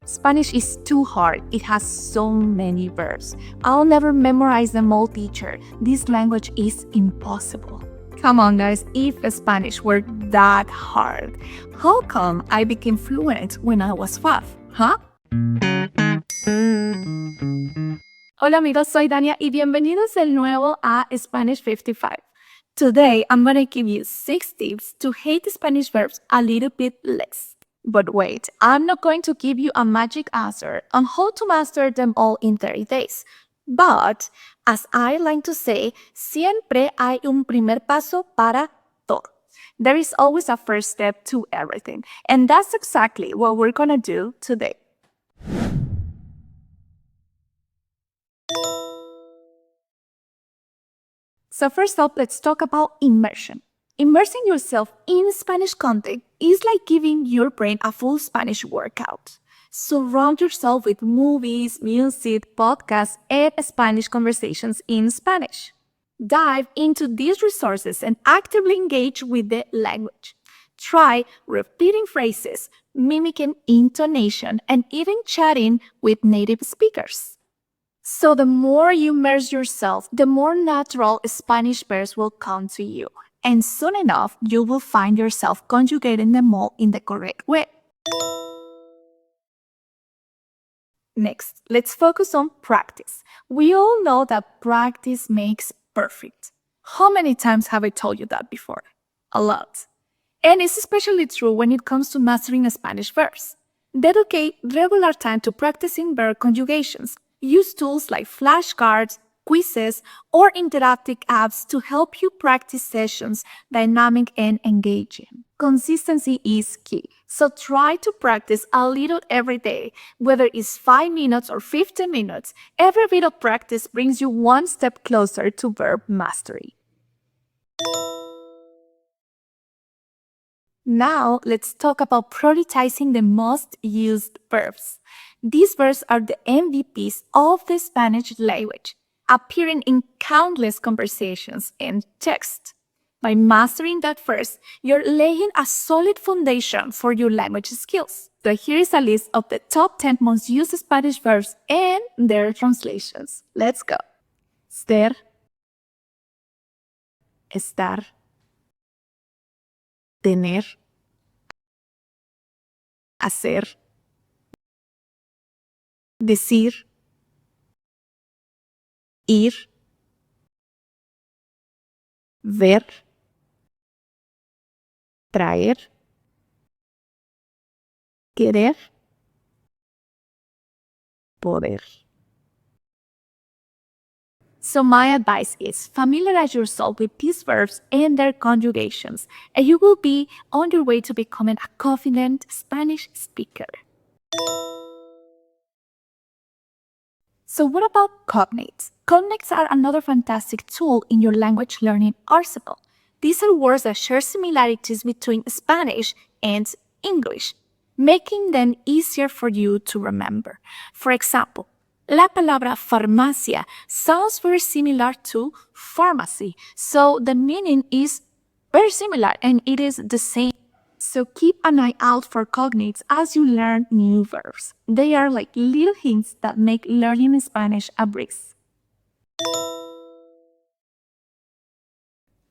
Spanish is too hard. It has so many verbs. I'll never memorize them all, teacher. This language is impossible. Come on, guys, if Spanish were that hard, how come I became fluent when I was 5? Huh? Hola amigos, soy Dania y bienvenidos de nuevo a Spanish 55. Today, I'm going to give you 6 tips to hate Spanish verbs a little bit less. But wait, I'm not going to give you a magic answer on how to master them all in 30 days. But, as I like to say, siempre hay un primer paso para todo. There is always a first step to everything. And that's exactly what we're going to do today. So first up, let's talk about immersion. Immersing yourself in Spanish content is like giving your brain a full Spanish workout. Surround yourself with movies, music, podcasts, and Spanish conversations in Spanish. Dive into these resources and actively engage with the language. Try repeating phrases, mimicking intonation, and even chatting with native speakers. So the more you immerse yourself, the more natural Spanish verbs will come to you. And soon enough, you will find yourself conjugating them all in the correct way. Next, let's focus on practice. We all know that practice makes perfect. How many times have I told you that before? A lot. And it's especially true when it comes to mastering Spanish verbs. Dedicate regular time to practicing verb conjugations. Use tools like flashcards, quizzes, or interactive apps to help you practice sessions dynamic and engaging. Consistency is key, so try to practice a little every day, whether it's 5 minutes or 15 minutes. Every bit of practice brings you one step closer to verb mastery. Now, let's talk about prioritizing the most used verbs. These verbs are the MVPs of the Spanish language, appearing in countless conversations and texts. By mastering that first, you're laying a solid foundation for your language skills. So here is a list of the top 10 most used Spanish verbs and their translations. Let's go. Ser, estar, tener, hacer, decir, ir, ver, traer, querer, poder. So my advice is familiarize yourself with these verbs and their conjugations, and you will be on your way to becoming a confident Spanish speaker. So what about cognates? Cognates are another fantastic tool in your language learning arsenal. These are words that share similarities between Spanish and English, making them easier for you to remember. For example, la palabra farmacia sounds very similar to pharmacy, so the meaning is very similar and it is the same. So keep an eye out for cognates as you learn new verbs. They are like little hints that make learning Spanish a breeze.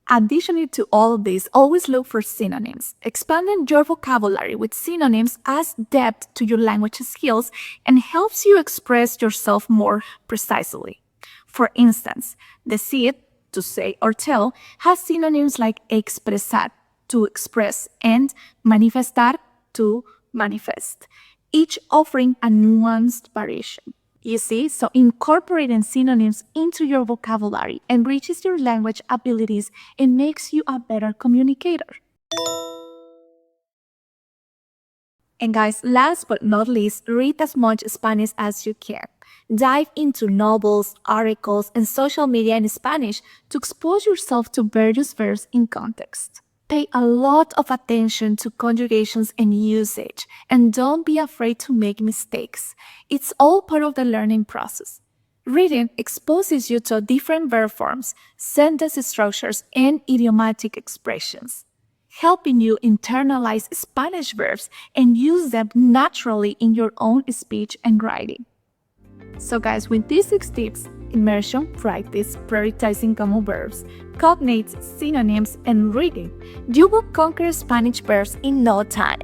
Additionally to all of this, always look for synonyms. Expanding your vocabulary with synonyms adds depth to your language skills and helps you express yourself more precisely. For instance, decir, to say or tell, has synonyms like expresar, to express, and manifestar, to manifest, each offering a nuanced variation. You see, so incorporating synonyms into your vocabulary enriches your language abilities and makes you a better communicator. And guys, last but not least, read as much Spanish as you can. Dive into novels, articles, and social media in Spanish to expose yourself to various verbs in context. Pay a lot of attention to conjugations and usage, and don't be afraid to make mistakes. It's all part of the learning process. Reading exposes you to different verb forms, sentence structures, and idiomatic expressions. helping you internalize Spanish verbs and use them naturally in your own speech and writing. So guys, with these 6 tips, immersion, practice, prioritizing common verbs, cognates, synonyms, and reading, you will conquer Spanish verbs in no time.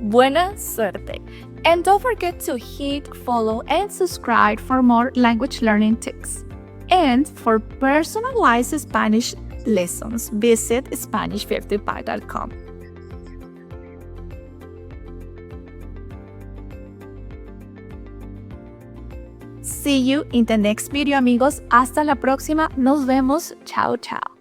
Buena suerte! And don't forget to hit follow and subscribe for more language learning tips. And for personalized Spanish lessons, visit Spanish55.com. See you in the next video, amigos. Hasta la próxima. Nos vemos. Chao, chao.